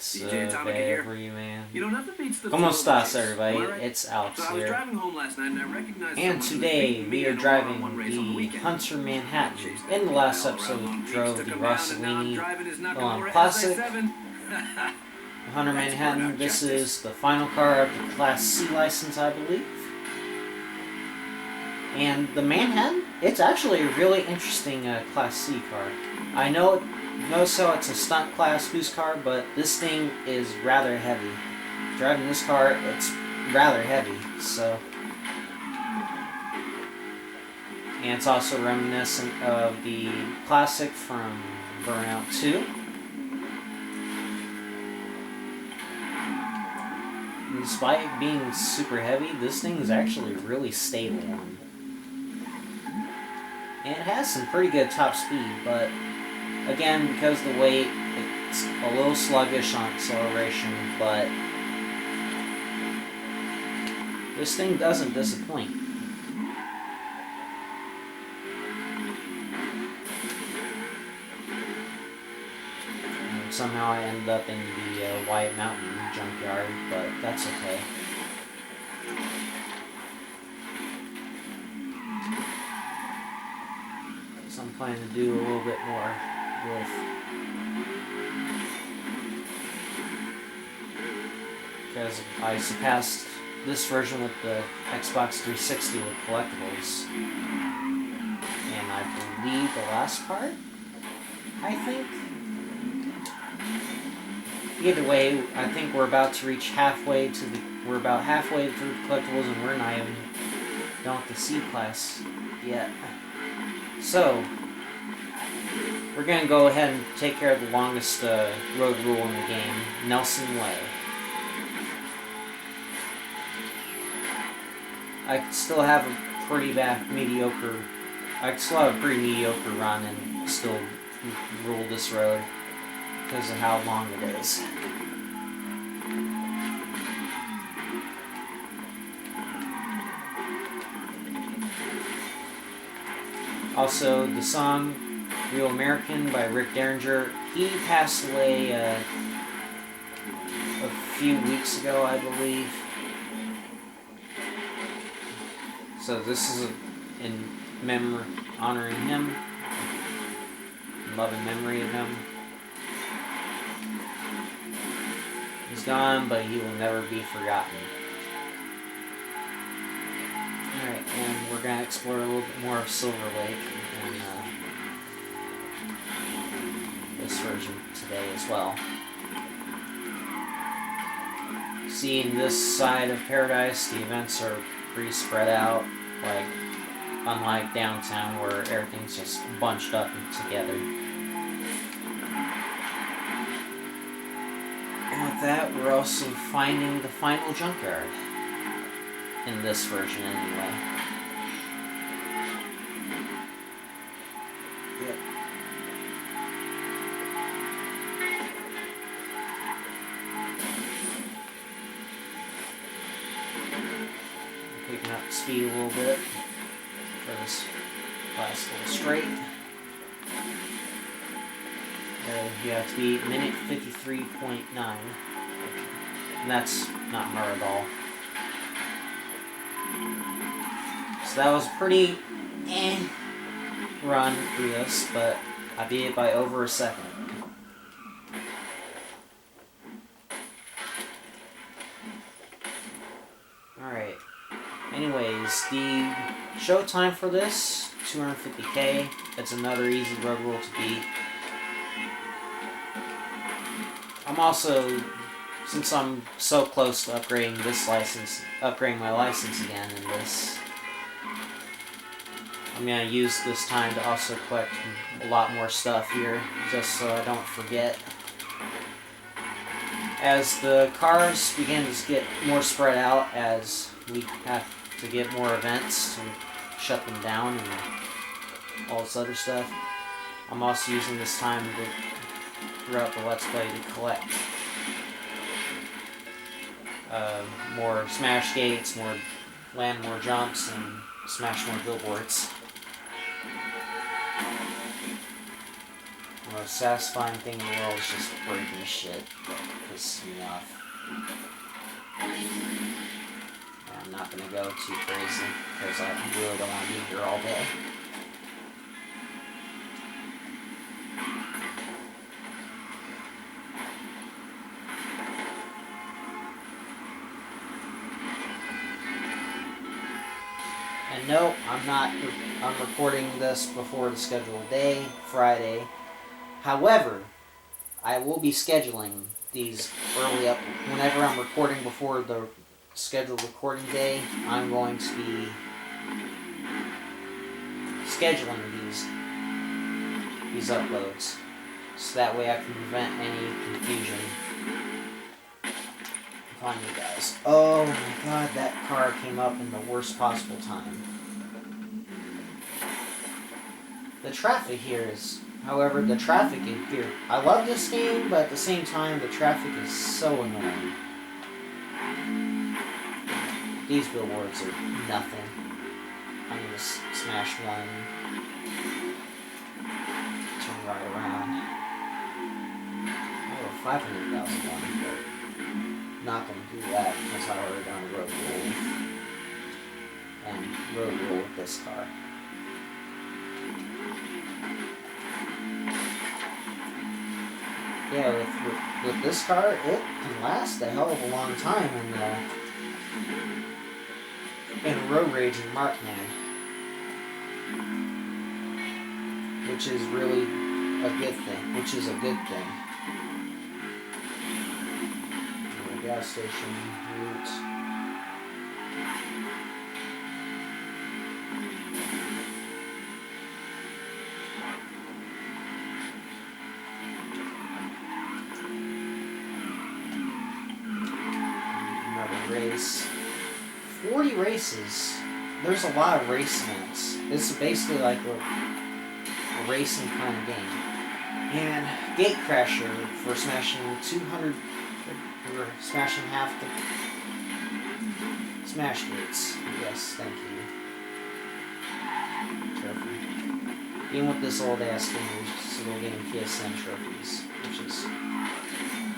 What's up, everyman? ¿Cómo estás, everybody? It's Alex I was here. driving home last night and I recognized And today we are driving the Hunter Manhattan. In the last episode, we drove the Rossellini Classic Hunter Manhattan. This is the final car of the Class C license, I believe. And the Manhattan, it's actually a really interesting Class C car. I know so it's a stunt class boost car, but this thing is rather heavy. Driving this car, it's rather heavy, so. And it's also reminiscent of the classic from Burnout 2. And despite being super heavy, this thing is actually really stable. And it has some pretty good top speed, but again, because of the weight, it's a little sluggish on acceleration, but this thing doesn't disappoint. And somehow I ended up in the White Mountain junkyard, but that's okay. So I'm planning to do a little bit more with because I surpassed this version with the Xbox 360 with collectibles, and I believe the last part, I think. Either way, I think we're about to reach we're about halfway through the collectibles, and we're not even done with the C class yet. So, we're going to go ahead and take care of the longest road rule in the game, Nelson Way. I still have a pretty mediocre run and still rule this road because of how long it is. Also, the song Real American by Rick Derringer, he passed away a few weeks ago, I believe. So this is in memory, honoring him, in loving memory of him. He's gone, but he will never be forgotten. Alright, and we're going to explore a little bit more of Silver Lake in this version today as well. Seeing this side of Paradise, the events are pretty spread out, like unlike downtown where everything's just bunched up and together. And with that, we're also finding the final junkyard. In this version, anyway. Yep. Picking up the speed a little bit for this last little straight. You have to be minute 53.9. And that's not hard at all. So that was a pretty run through this, but I beat it by over a second. Alright. Anyways, the show time for this, 250k. It's another easy road rule to beat. I'm also, since I'm so close to upgrading my license again in this, I'm going to use this time to also collect a lot more stuff here, just so I don't forget. As the cars begin to get more spread out, as we have to get more events to shut them down and all this other stuff, I'm also using this time throughout the Let's Play to collect more smash gates, land more jumps, and smash more billboards. The most satisfying thing in the world is just breaking shit. pisses me off. I'm not going to go too crazy because I really don't want to be here all day. And no, I'm recording this before the scheduled day, Friday. However, I will be scheduling these early up. Whenever I'm recording before the scheduled recording day, I'm going to be scheduling these uploads. So that way I can prevent any confusion on you guys. Oh my god, that car came up in the worst possible time. The traffic here is, however, the traffic in here, I love this game, but at the same time, the traffic is so annoying. These billboards are nothing. I'm gonna smash one. Turn right around. Oh, 500,000 one, but not gonna do that because I already done a road roll. And road roll with this car. Yeah, with this car, it can last a hell of a long time in road rage and Markman, which is really a good thing. Gas station route. Another race. 40 races. There's a lot of race events. This is basically like a racing kind of game. And Gatecrasher for smashing 200. We're smashing half the smash gates. Yes, thank you. Trophy. Even with this old ass game, we're still getting PSN trophies,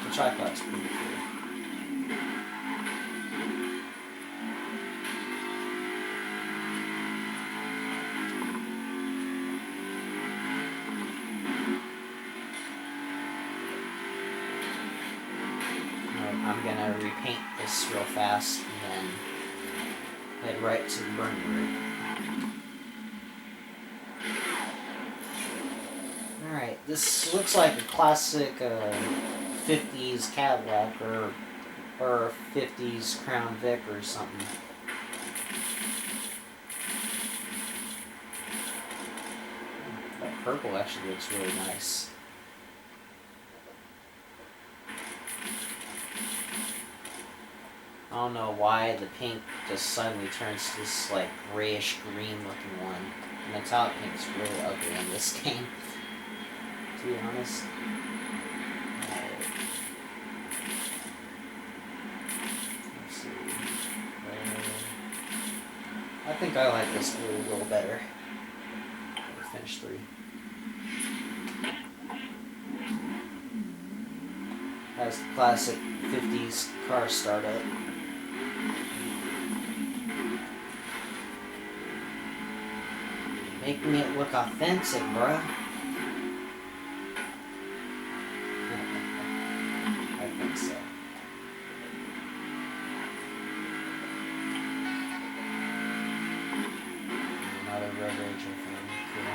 which I thought was pretty cool. I'm gonna repaint this real fast and then head right to the burning room. Alright, this looks like a classic 50s Cadillac or a 50s Crown Vic or something. That purple actually looks really nice. I don't know why the pink just suddenly turns to this like grayish green looking one. The metallic pink is really ugly in this game, to be honest. Let's see. I think I like this blue a little better. We'll finish 3. That's the classic 50s car startup. Making it look authentic, bruh. I think so. Another road rage thing. Cool.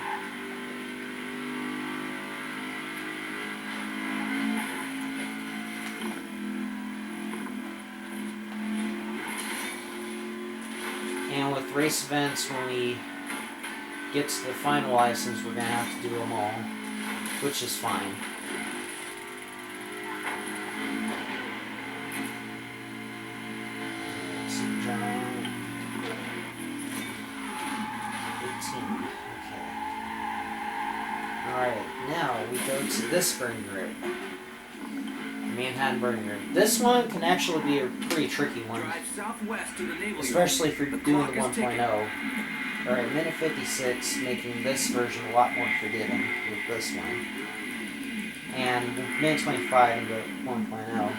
And with race events, when we get to the final license, we're going to have to do them all, which is fine. St. John. 18. Okay. Alright, now we go to this burning route. Manhattan burning route. This one can actually be a pretty tricky one, especially if you're doing the 1.0. Alright, minute 56, making this version a lot more forgiving with this one. and made 25 into 1.0,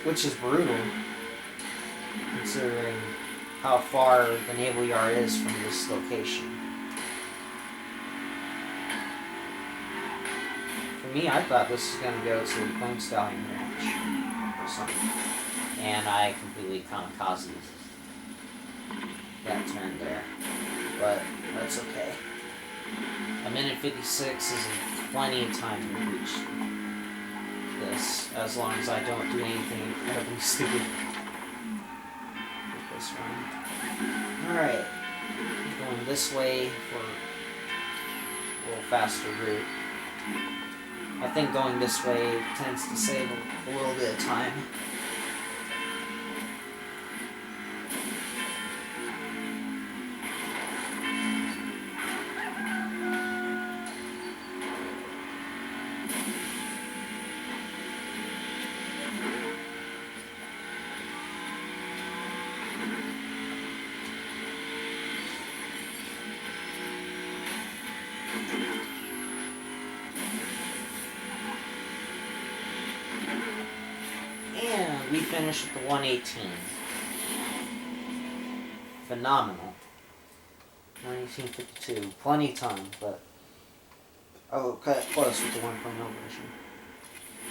which is brutal considering how far the naval yard is from this location. For me, I thought this was going to go to Bone Stallion Ranch or something, and I completely kamikazed that turn there, but that's okay. A minute 56 is plenty of time to reach this, as long as I don't do anything incredibly stupid with this run. Alright, going this way for a little faster route. I think going this way tends to save a little bit of time. And we finished with the 118. Phenomenal. 1952. Plenty of time, but I'll cut it close with the 1.0 version.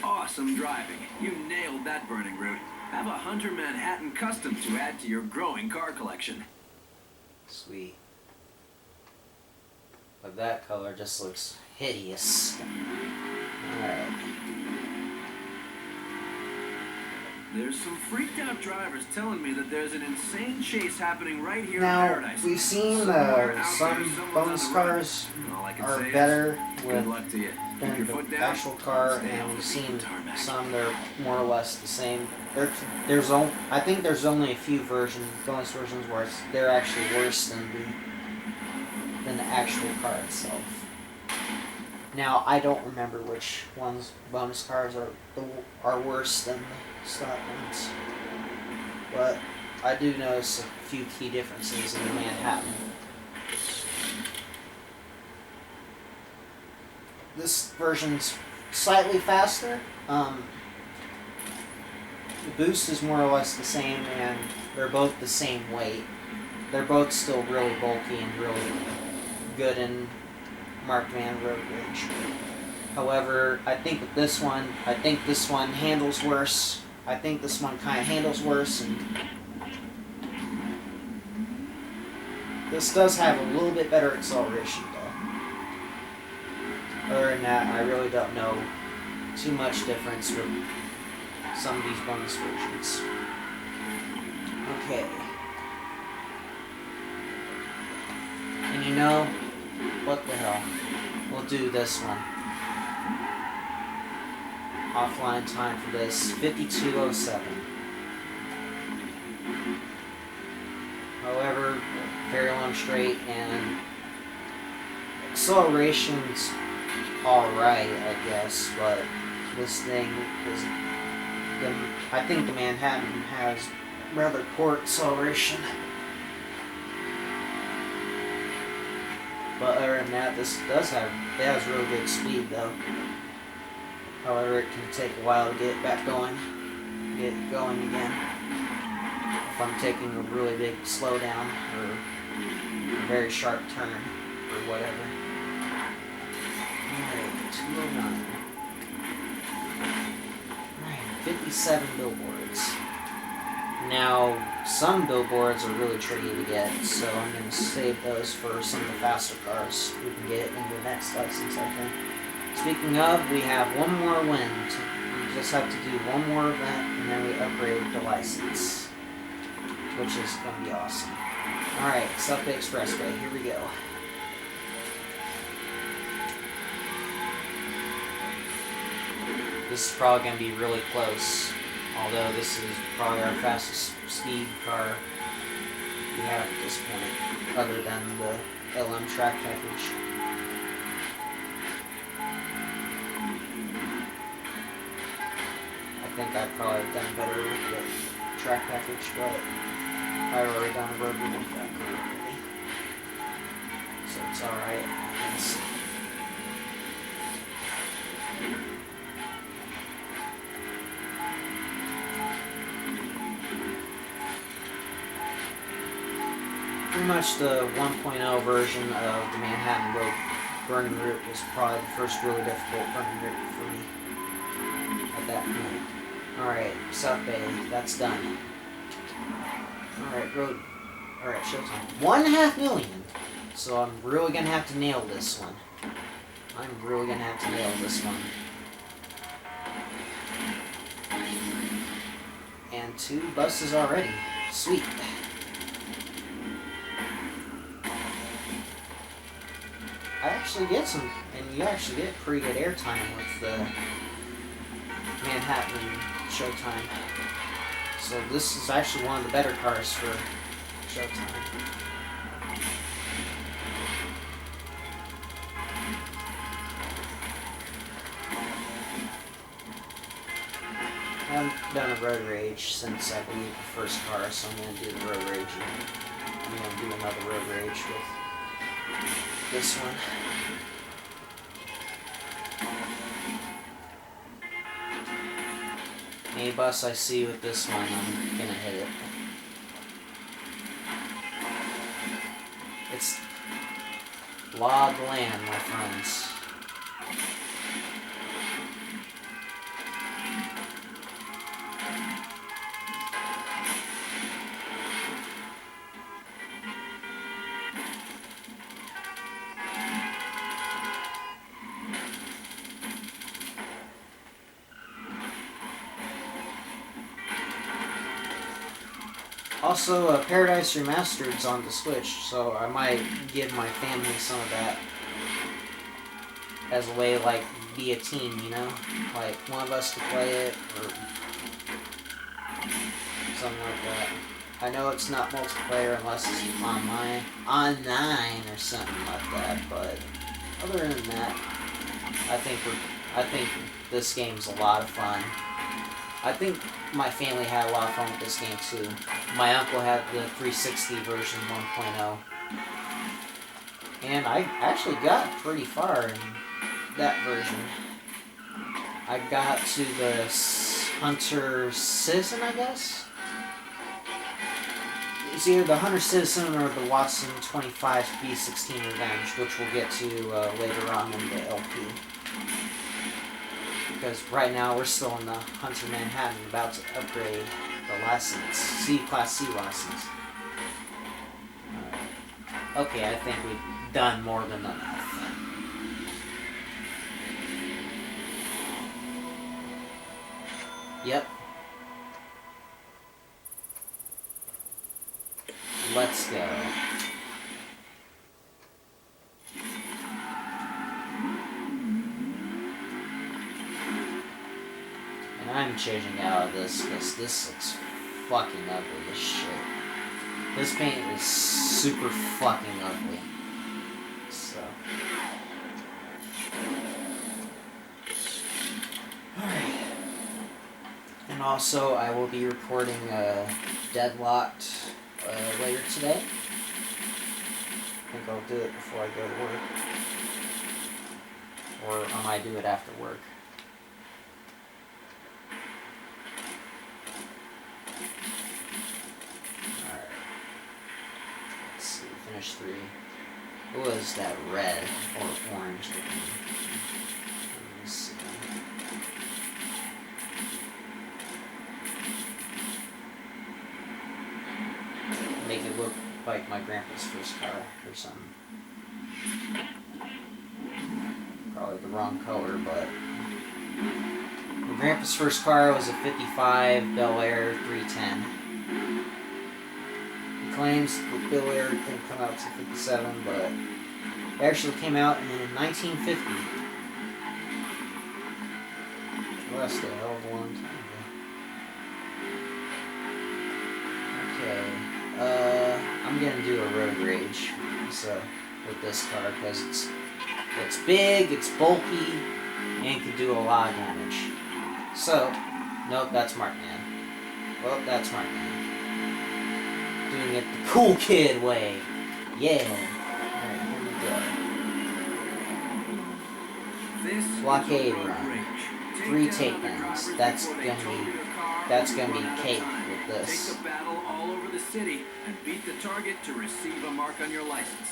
Awesome driving. You nailed that burning route. Have a Hunter Manhattan custom to add to your growing car collection. Sweet. But that color just looks hideous. Alright. There's some freaked out drivers telling me that there's an insane chase happening right here Now, in Paradise. we've seen Somewhere out some there, someone's bonus on the run. cars All I can are say is, better good luck with to you. Keep than your the foot down. actual car, Stay and on we've the seen tarmac. some that are more or less the same. I think there's only a few bonus versions where they're actually worse than the actual car itself. Now, I don't remember which ones bonus cars are worse than the stock ones, but I do notice a few key differences in the Manhattan. This version's slightly faster. The boost is more or less the same, and they're both the same weight. They're both still really bulky and really good in marked man road rage. However, I think with this one, handles worse. I think this one kind of handles worse, and this does have a little bit better acceleration though. Other than that, I really don't know too much difference with some of these bonus versions. Okay. And you know, what the hell? We'll do this one. Offline time for this, 52:07. However, very long straight, and acceleration's alright, I guess, but this thing is... I think the Manhattan has rather poor acceleration. But other than that, it has really good speed though. However, it can take a while to get it going again. If I'm taking a really big slowdown or a very sharp turn or whatever. Alright, 209. Alright, 57 billboards. Now, some billboards are really tricky to get, so I'm going to save those for some of the faster cars. We can get in the next license, I think. Speaking of, we have one more win. We just have to do one more event, and then we upgrade the license, which is going to be awesome. Alright, South Bay Expressway, here we go. This is probably going to be really close, although this is probably our fastest speed car we have at this point, other than the LM track package. I think I've probably done better with the track package, but I've already done a road with that car already, so it's alright, I guess. much the 1.0 version of the Manhattan Road burning route was probably the first really difficult burning route for me at that point. Alright, South Bay, that's done. Alright, road. Alright, showtime. 1.5 million! So I'm really gonna have to nail this one. I'm really gonna have to nail this one. And 2 buses already. Sweet. I actually get some, and you actually get pretty good airtime with the Manhattan Showtime. So this is actually one of the better cars for Showtime. I haven't done a road rage since I believe the first car, so I'm going to do the road rage. I'm going to do another road rage with this one. Any bus I see with this one, I'm going to hit it. It's law of the land, my friends. Also, Paradise Remastered's on the Switch, so I might give my family some of that as a way to, like, be a team, you know? Like, one of us to play it, or something like that. I know it's not multiplayer unless it's online or something like that, but other than that, I think this game's a lot of fun. I think my family had a lot of fun with this game too. My uncle had the 360 version 1.0. And I actually got pretty far in that version. I got to the Hunter Citizen, I guess? It's either the Hunter Citizen or the Watson 25 B16 Revenge, which we'll get to later on in the LP. Because right now we're still in the Hunter Manhattan, about to upgrade the license, Class C license. Okay, I think we've done more than enough. Yep. Let's go. I'm changing out of this because this looks fucking ugly as shit. This paint is super fucking ugly. So. Alright. And also, I will be recording Deadlocked later today. I think I'll do it before I go to work. Or I might do it after work. Finish 3. What was that red or orange looking? Let me see. Make it look like my grandpa's first car or something. Probably the wrong color, but my grandpa's first car was a 55 Bel Air 310. Claims the Bel Air didn't come out to 57, but it actually came out in 1950. Well, that's a hell of a long time ago. Okay, I'm gonna do a road rage with this car because it's big, it's bulky, and can do a lot of damage. So, nope, that's Markman. Well, that's Markman. Doing it the cool kid way. Yeah. Alright, here we go. Blockade run. 3 takedowns. That's gonna be that's gonna Run be out of cake time. with Take this. the battle all over the city and beat the target to receive a mark on your license.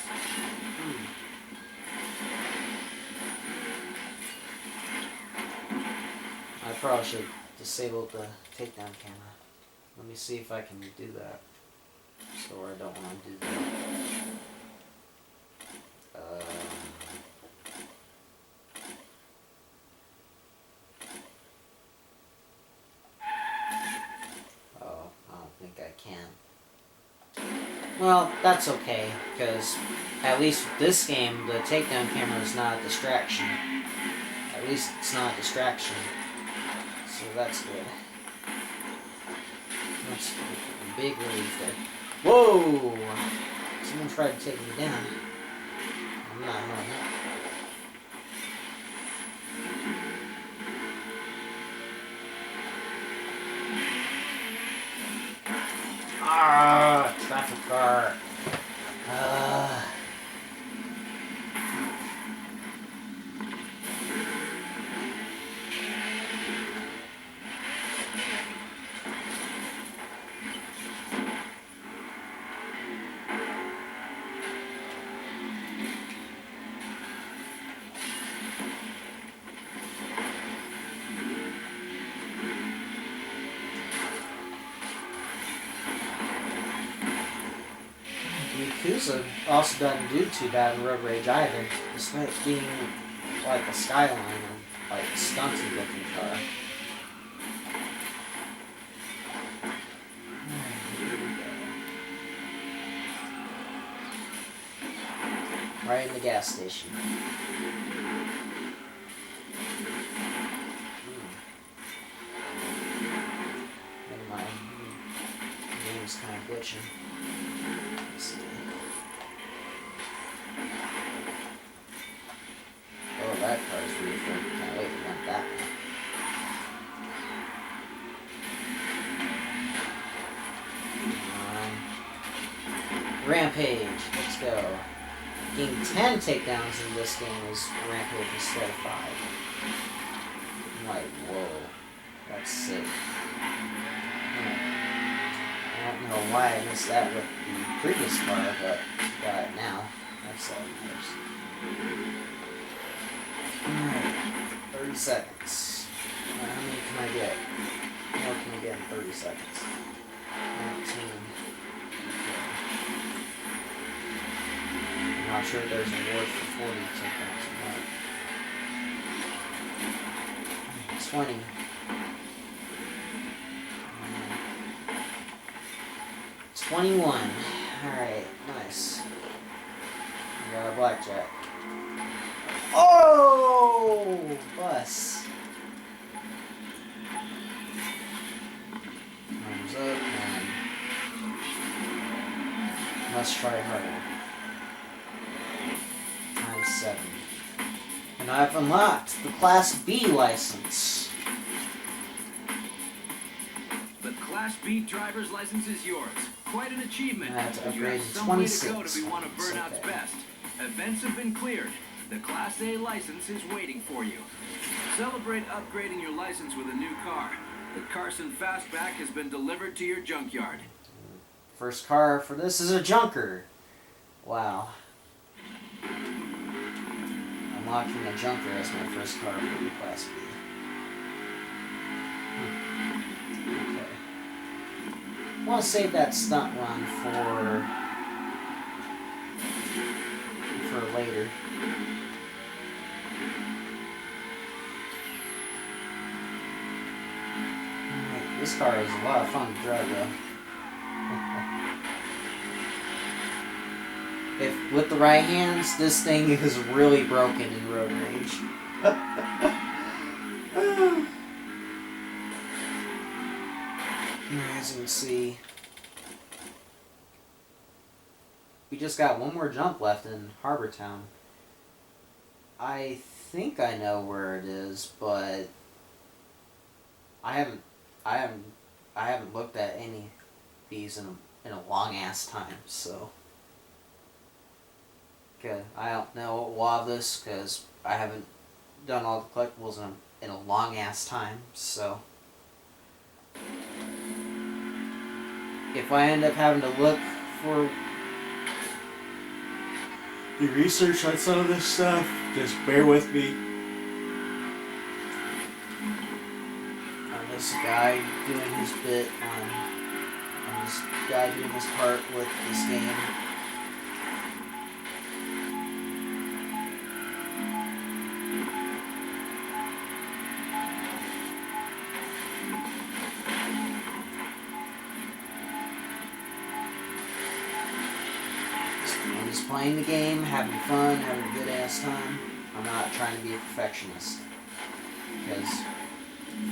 I probably should disable the takedown camera. Let me see if I can do that. So I don't want to do that. Oh, I don't think I can. Well, that's okay, because at least with this game, the takedown camera is not a distraction. At least it's not a distraction. So that's good. That's a big relief there. Whoa! Someone tried to take me down. I'm not knowing that. Ah, traffic car. Yakuza also doesn't do too bad in Road Rage either, despite being like a Skyline or like a stunted looking car. Right in the gas station. Never mind. The game's kind of glitching. Let's see. Oh, that car's beautiful. Can't wait to rent that one. Rampage. Let's go. Getting 10 takedowns in this game is Rampage instead of 5. I'm like, whoa. That's sick. I don't know why I missed that with the previous car, but got it now. That's all it matters. Alright, 30 seconds. How many can I get? How much can I get in 30 seconds? 19. I'm not sure if there's a reward for 40 takedowns or not. 20. 21. Alright, nice. We got a blackjack. Oh! Bus. Thumbs up and must try harder. Times 7. And I've unlocked the Class B license. The Class B driver's license is yours. Quite an achievement. I have to But you have upgrade to some way to 26. go to be one of Burnout's Okay. best. Events have been cleared. The Class A license is waiting for you. Celebrate upgrading your license with a new car. The Carson Fastback has been delivered to your junkyard. First car for this is a junker. Wow. Unlocking a junker as my first car for the Class B. Okay. I want to save that stunt run for later. Alright, this car is a lot of fun to drive though. If with the right hands, this thing is really broken in Road Rage. As you can see, we just got one more jump left in Harbor Town. I think I know where it is, but I haven't looked at any of these in a long ass time, so. Okay, I don't know a lot of this because I haven't done all the collectibles in a long ass time, so. if I end up having to look for the research on some of this stuff, just bear with me. This guy doing his bit on this guy doing his part with this game. I'm just playing the game, having fun, having a good ass time. I'm not trying to be a perfectionist. Because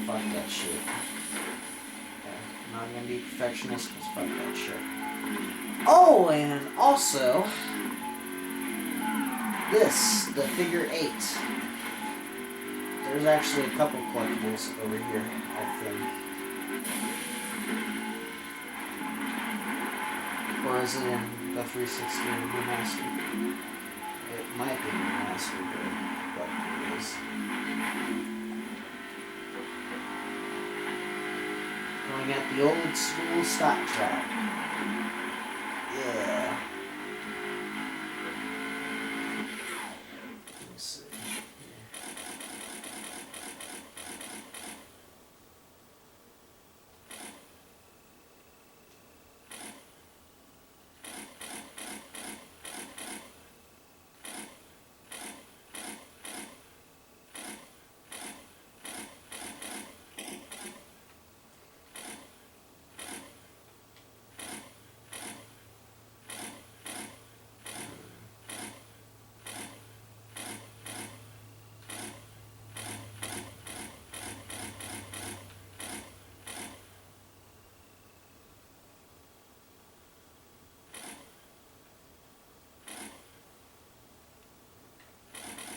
fuck that shit. Okay, I'm not gonna be a perfectionist because fuck that shit. Oh, and also, this, the figure 8. There's actually a couple collectibles over here, I think. Or is it in the 360 remastered? It might be remastered, but it is. Going at the old school stock track. Yeah. Let's see.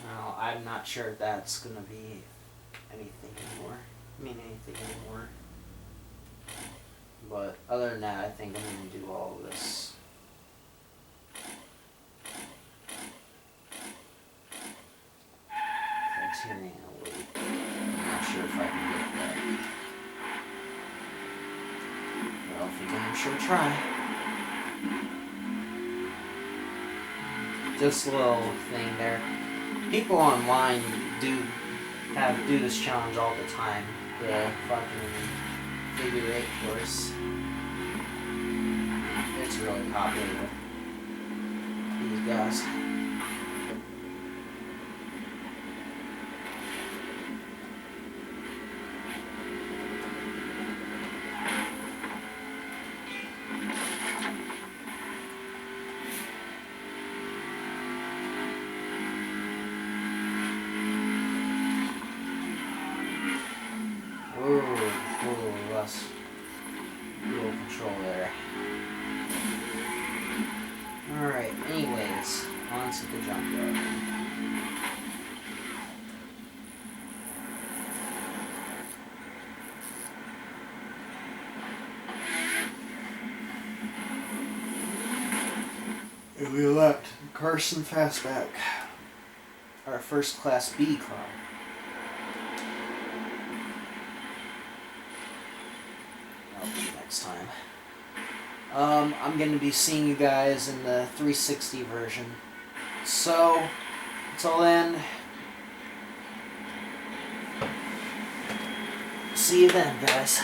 Well, I'm not sure if that's gonna be anything anymore. Anything anymore. But other than that, I think I'm gonna do all of this. Criterion Elite. I'm not sure if I can get that. Well, if you can, I'm sure try. Just a little thing there. People online do this challenge all the time. The fucking figure 8 course. It's really popular with these guys. Little control there. Alright, anyways, on to the junkyard. And we elect Carson Fastback, our first Class B car. Next time. I'm going to be seeing you guys in the 360 version. So, until then, see you then, guys.